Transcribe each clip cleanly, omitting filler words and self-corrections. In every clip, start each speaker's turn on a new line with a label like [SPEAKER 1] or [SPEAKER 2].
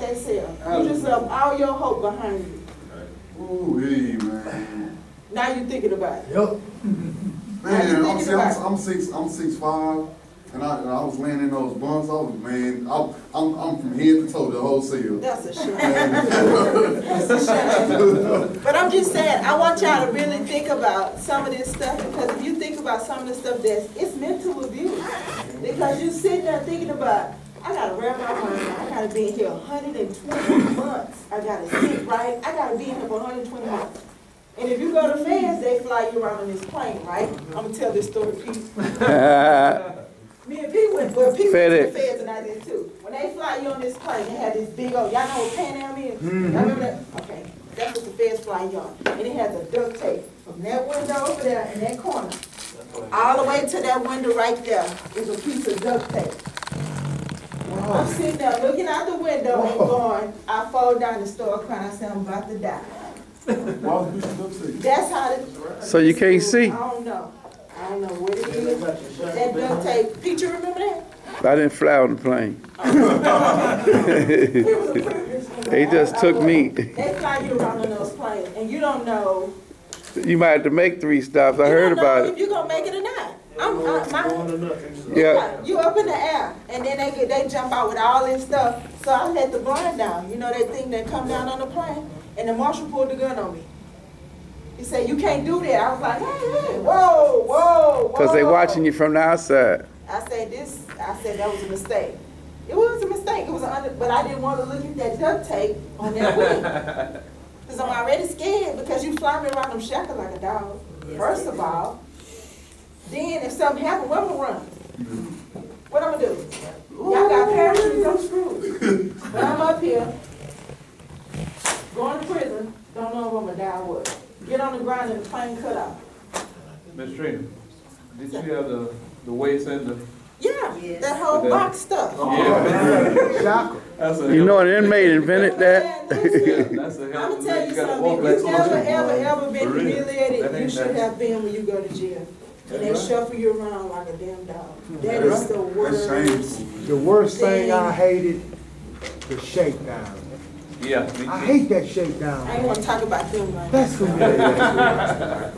[SPEAKER 1] that cell. You just left all your hope behind you.
[SPEAKER 2] Ooh, man.
[SPEAKER 1] Now you thinking about it.
[SPEAKER 3] Yep.
[SPEAKER 2] Man, I'm 6'5", and I was laying in those bunks. I'm from head to toe the whole cell.
[SPEAKER 1] That's a shame. That's a shame. But I'm just saying, I want y'all to really think about some of this stuff, because if you think about some of the stuff it's mental abuse. Because you sitting there thinking about, I gotta wrap my mind, I gotta be in here 120 months. I gotta sit right, I gotta be in here for 120 months. And if you go to feds, they fly you around on this plane, right? I'm gonna tell this story, Pete. Me and Pete went to the feds, and I did too. When they fly you on this plane, they had this big old, y'all know what Pan Am is? Y'all remember that? Okay, that's what the feds fly you on. And it has a duct tape from that window over there in that corner, all the way to that window right there is a piece of duct tape. I'm sitting there looking out the window and going, I fall down and start crying. I said, I'm about to die. That's how it.
[SPEAKER 4] So you can't see?
[SPEAKER 1] I don't know. I don't know what it is. That duct tape. Pete, you remember that?
[SPEAKER 4] I didn't fly on the plane. They just took me.
[SPEAKER 1] They fly you around on those planes, and you don't know.
[SPEAKER 4] You might have to make 3 stops. I heard about it.
[SPEAKER 1] If you're gonna make it or not.
[SPEAKER 4] Yeah.
[SPEAKER 1] You up in the air, and then they jump out with all this stuff. So I let the blind down. You know that thing that come down on the plane, and the marshal pulled the gun on me. He said, "You can't do that." I was like, "Hey, whoa, whoa, whoa!"
[SPEAKER 4] Because they watching you from the outside.
[SPEAKER 1] I said that was a mistake. It was a mistake. It was but I didn't want to look at that duct tape on that wing. Because I'm already scared, because you fly me around them shackles like a dog. First of all. Then if something happens, where I'm gonna run? What I'm gonna do? Y'all got parachutes, I'm screwed. But I'm up here, going to prison, don't know if I'm gonna die or what. Get on the ground and the plane cut off.
[SPEAKER 5] Miss Trina, did you have the weights and the...
[SPEAKER 1] Yeah, that whole box stuff.
[SPEAKER 4] You know an inmate invented that?
[SPEAKER 1] I'm gonna tell you something. If you've ever been humiliated, you should have been when you go to jail. And they shuffle you around like a damn dog. That is the worst.
[SPEAKER 3] The worst thing I hated, the shakedown.
[SPEAKER 5] Yeah.
[SPEAKER 3] I hate that shakedown.
[SPEAKER 1] I ain't want to talk about them right now.
[SPEAKER 3] That's humiliating.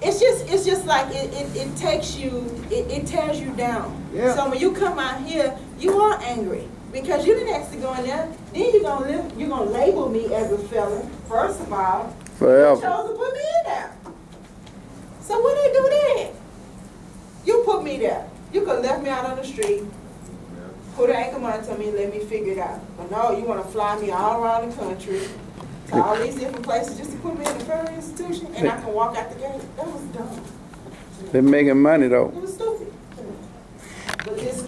[SPEAKER 1] It's just like it takes you, it tears you down.
[SPEAKER 3] Yeah. So
[SPEAKER 1] when you come out here, you are angry because you didn't actually go in there. Then you're gonna label me as a felon. First of all,
[SPEAKER 4] Forever.
[SPEAKER 1] you chose to put me in there. So what they do then? You put me there. You could have left me out on the street, put an anchor monitor on me, and let me figure it out. But no, you want to fly me all around the country to all these different places just to put me in a federal institution, and I can walk out the gate. That was dumb.
[SPEAKER 4] They're making money though.
[SPEAKER 1] It was